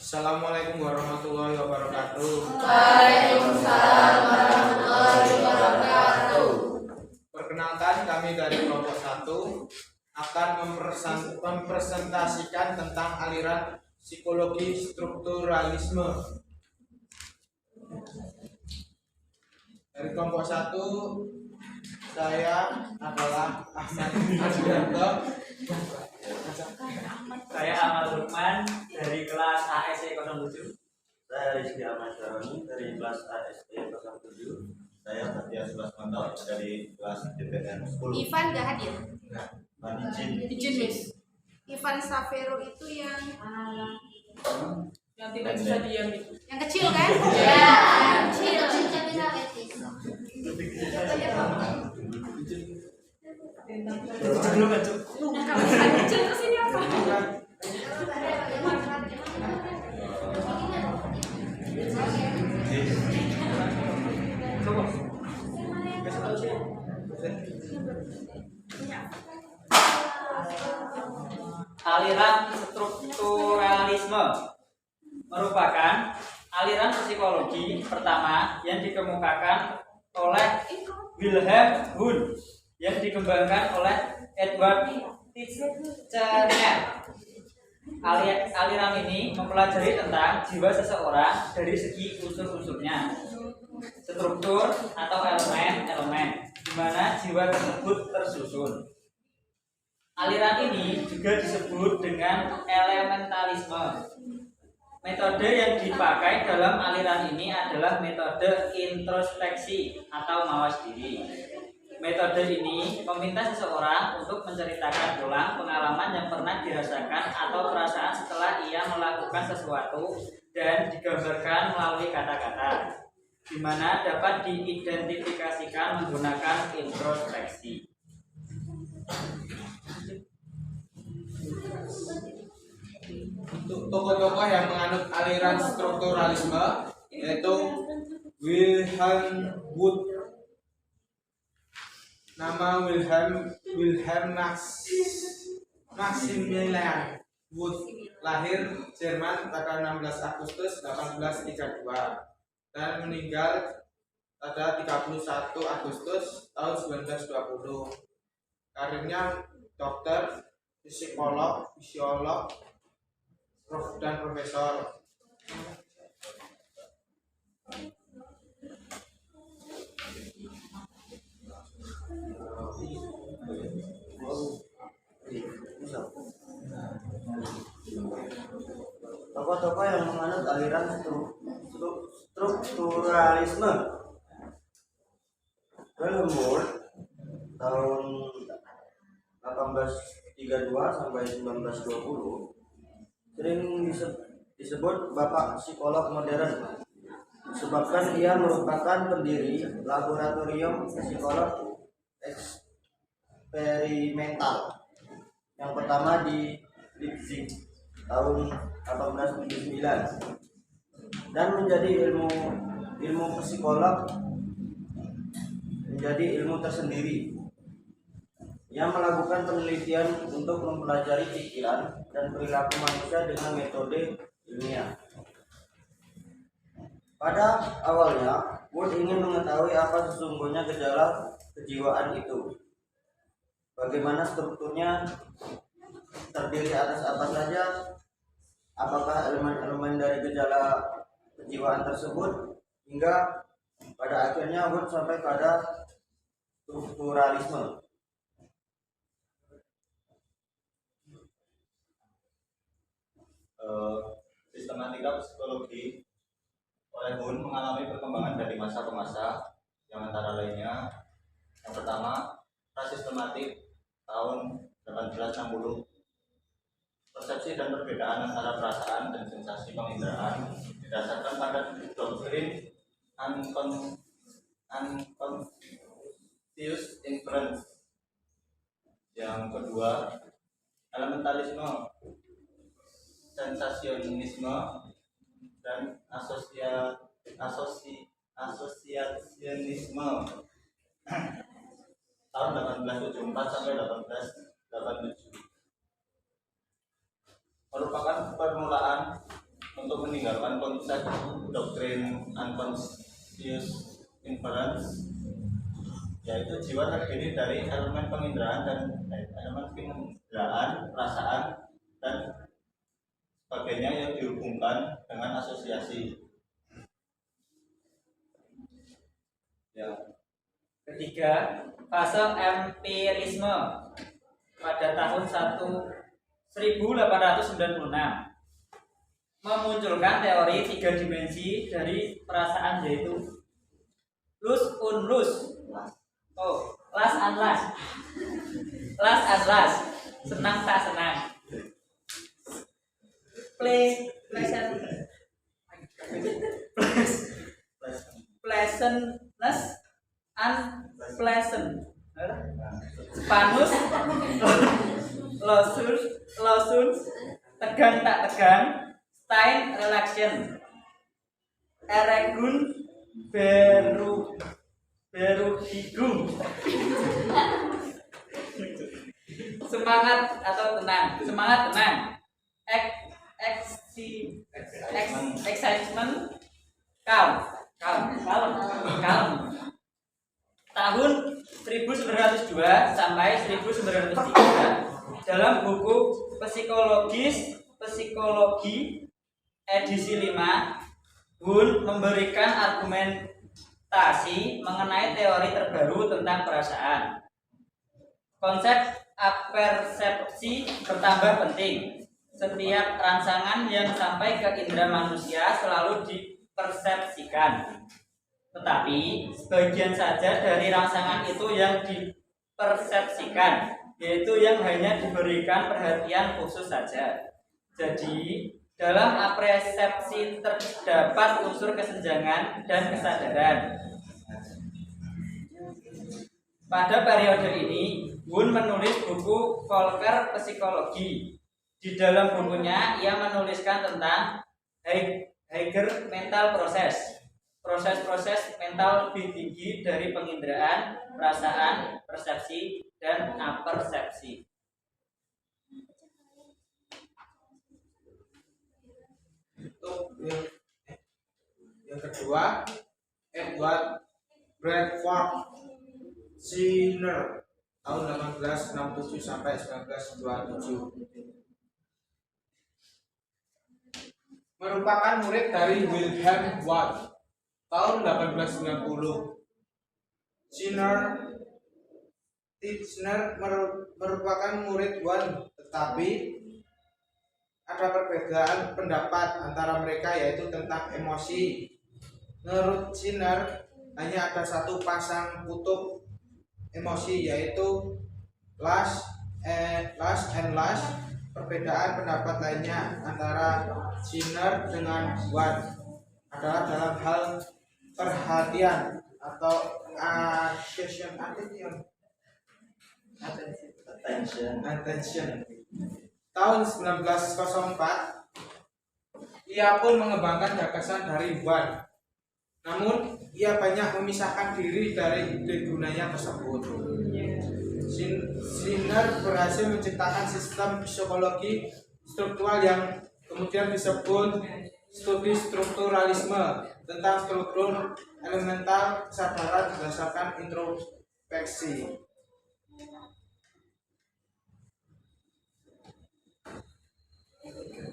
Assalamualaikum warahmatullahi wabarakatuh. Waalaikumsalam warahmatullahi wabarakatuh. Perkenalkan, kami dari kelompok 1 akan mempresentasikan tentang aliran psikologi strukturalisme. Dari kelompok 1, saya adalah Ahmad Asrianto. Saya Ahmad Lukman dari kelas ASE 07. Saya Rizky Ahmad Syaroni dari kelas ASE 07. Saya Matias Basmanto dari kelas DPN 10. Ivan gak hadir? Izin. Miss. Ivan Savero itu yang tidak bisa diam itu. yang kecil kan? Ya, kecil. Kecil terus ini apa? Aliran strukturalisme merupakan aliran psikologi pertama yang dikemukakan oleh Wilhelm Wundt yang dikembangkan oleh Edward Titchener. Aliran ini mempelajari tentang jiwa seseorang dari segi unsur-unsurnya, struktur atau elemen-elemen di mana jiwa tersebut tersusun. Aliran ini juga disebut dengan elementalisme. Metode yang dipakai dalam aliran ini adalah metode introspeksi atau mawas diri. Metode ini meminta seseorang untuk menceritakan ulang pengalaman yang pernah dirasakan atau perasaan setelah ia melakukan sesuatu dan digambarkan melalui kata-kata, di mana dapat diidentifikasikan menggunakan introspeksi. Untuk tokoh-tokoh yang menganut aliran strukturalisme yaitu Wilhelm Wundt. Nama Wilhelm Maximilian Wundt, lahir Jerman pada 16 Agustus 1832 dan meninggal pada 31 Agustus tahun 1920. Karirnya dokter, psikolog, fisiolog, dan profesor. Tokoh-tokoh yang menganut aliran strukturalisme. Wilhelm Wundt tahun 1832 sampai 1920 sering disebut bapak psikolog modern, disebabkan ia merupakan pendiri laboratorium psikolog eksperimental yang pertama di Leipzig tahun 1879 dan menjadi ilmu psikolog menjadi ilmu tersendiri yang melakukan penelitian untuk mempelajari pikiran dan perilaku manusia dengan metode ilmiah. Pada awalnya, Wundt ingin mengetahui apa sesungguhnya gejala kejiwaan itu, bagaimana strukturnya, terdiri atas apa saja, apakah elemen-elemen dari gejala kejiwaan tersebut, hingga pada akhirnya Wundt sampai pada strukturalisme. Sistematika psikologi oleh Wundt mengalami perkembangan dari masa ke masa, yang antara lainnya yang pertama prasistematik tahun 1860. Persepsi dan perbedaan antara perasaan dan sensasi penginderaan didasarkan pada doktrin unconscious inference. Yang kedua elementalisme, sensasionisme, dan asosiasionisme tahun 1874 sampai 1887 merupakan permulaan untuk konsep doktrin unconscious inference, yaitu jiwa terdiri dari elemen penginderaan dan elemen penginderaan, perasaan dan sebagainya yang dihubungkan dengan asosiasi. Ya. Ketiga, fase empirisme pada tahun 1896 memunculkan teori 3 dimensi dari perasaan, yaitu lust und lust, last and last, senang tak senang, pleasantness, unpleasant, panus, losus, tegang tak tegang, stein relaxation, eregun beruhigung, semangat atau tenang, excitement, calm. Tahun 1902 sampai 1903 dalam buku Psikologi edisi 5, Wundt memberikan argumentasi mengenai teori terbaru tentang perasaan. Konsep apersepsi bertambah penting. Setiap rangsangan yang sampai ke indera manusia selalu dipersepsikan. Tetapi sebagian saja dari rangsangan itu yang dipersepsikan, yaitu yang hanya diberikan perhatian khusus saja. Jadi, dalam apersepsi terdapat unsur kesenjangan dan kesadaran. Pada periode ini, Wundt menulis buku Volker Psikologi. Di dalam bukunya, ia menuliskan tentang Higher mental proses mental lebih tinggi dari penginderaan, perasaan, persepsi, dan apersepsi. Untuk yang kedua, Edward Bradford Skinner tahun 1867 sampai 1927 merupakan murid dari Wilhelm Wundt tahun 1890. Titchener merupakan murid Wundt, tetapi ada perbedaan pendapat antara mereka, yaitu tentang emosi. Menurut Skinner, hanya ada satu pasang kutub emosi, yaitu lust and lust. Perbedaan pendapat lainnya antara Skinner dengan Wundt adalah dalam hal perhatian atau attention. Tahun 1904 ia pun mengembangkan gagasan dari Wundt. Namun ia banyak memisahkan diri dari ide gunanya tersebut. Skinner berhasil menciptakan sistem psikologi struktural yang kemudian disebut studi strukturalisme, tentang struktur elemental kesadaran berdasarkan introspeksi.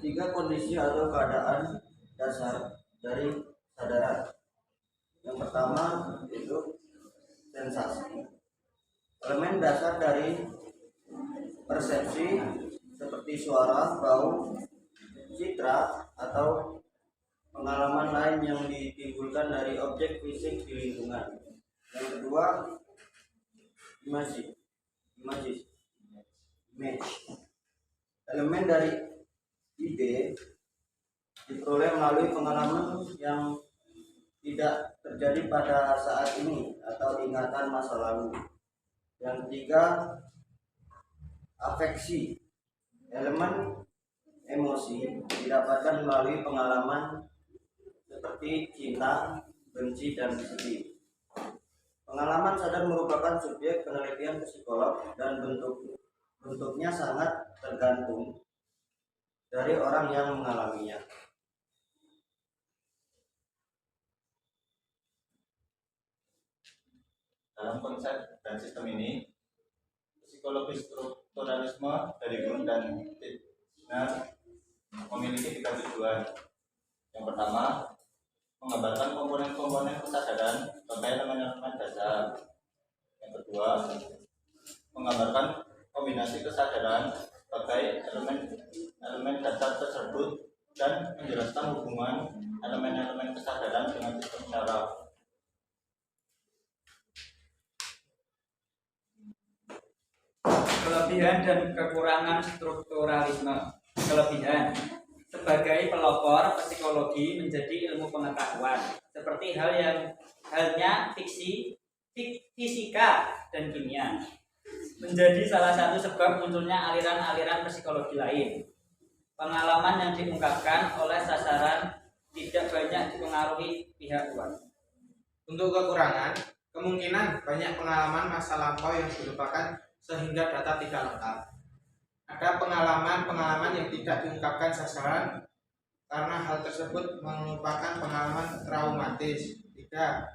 Tiga kondisi atau keadaan dasar dari kesadaran. Yang pertama itu sensasi. Elemen dasar dari persepsi seperti suara, bau, citra, atau pengalaman lain yang ditimbulkan dari objek fisik di lingkungan. Yang kedua, image. Elemen dari ide diperoleh melalui pengalaman yang tidak terjadi pada saat ini atau ingatan masa lalu. Yang ketiga, afeksi. Elemen emosi didapatkan melalui pengalaman seperti cinta, benci, dan sedih. Pengalaman sadar merupakan subjek penelitian psikolog dan bentuknya sangat tergantung dari orang yang mengalaminya. Dalam konsep dan sistem ini, psikologi strukturalisme dari Gunn dan Titchener memiliki 3 tujuan. Yang pertama, menggambarkan komponen-komponen kesadaran sebagai elemen-elemen dasar. Yang kedua, menggambarkan kombinasi kesadaran sebagai elemen dasar tersebut dan menjelaskan hubungan elemen-elemen kesadaran dengan sistem syaraf. Kelebihan dan kekurangan strukturalisme. Kelebihan: sebagai pelopor, psikologi menjadi ilmu pengetahuan, seperti halnya fisika dan kimia. Menjadi salah satu sebab munculnya aliran-aliran psikologi lain. Pengalaman yang diungkapkan oleh sasaran tidak banyak dipengaruhi pihak luar. Untuk kekurangan, kemungkinan banyak pengalaman masa lampau yang dilupakan sehingga data tidak lengkap. Ada pengalaman-pengalaman yang tidak diungkapkan sasaran karena hal tersebut merupakan pengalaman traumatis. 3.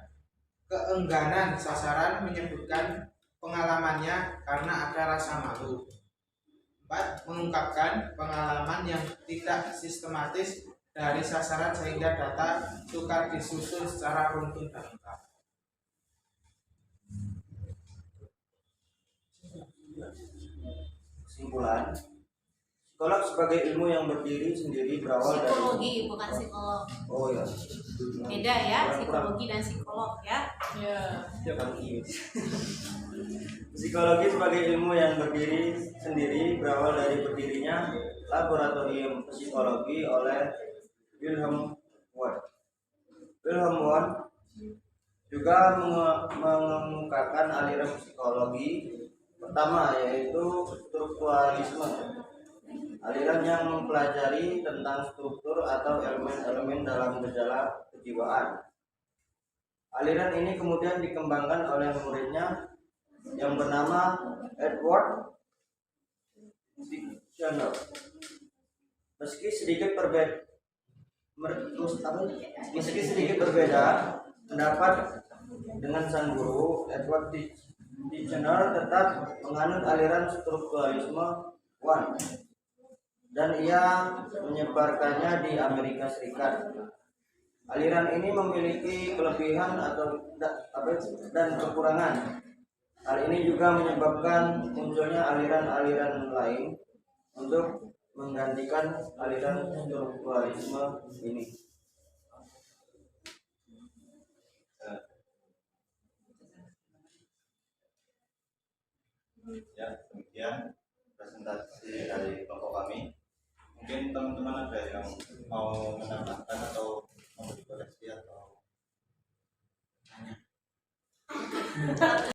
Keengganan sasaran menyebutkan pengalamannya karena ada rasa malu. 4. Mengungkapkan pengalaman yang tidak sistematis dari sasaran sehingga data sukar disusun secara runtun dan lengkap. Kesimpulan, psikolog sebagai ilmu yang berdiri sendiri berawal dari Psikologi bukan psikolog. Oh ya. Beda ya, psikologi dan psikolog ya. Psikologi sebagai ilmu yang berdiri sendiri berawal dari berdirinya laboratorium psikologi oleh Wilhelm Wundt. Wilhelm Wundt juga mengemukakan aliran psikologi pertama, yaitu strukturalisme, aliran yang mempelajari tentang struktur atau elemen-elemen dalam gejala kejiwaan. Aliran ini kemudian dikembangkan oleh muridnya yang bernama Edward Titchener. Meski sedikit berbeda pendapat dengan sang guru, Edward Titchener tetap menganut aliran strukturalisme Wundt dan ia menyebarkannya di Amerika Serikat. Aliran ini memiliki kelebihan dan kekurangan. Hal ini juga menyebabkan munculnya aliran-aliran lain untuk menggantikan aliran strukturalisme ini. Ya, demikian presentasi dari kelompok kami. Mungkin teman-teman ada yang mau menambahkan atau mau dikoreksi atau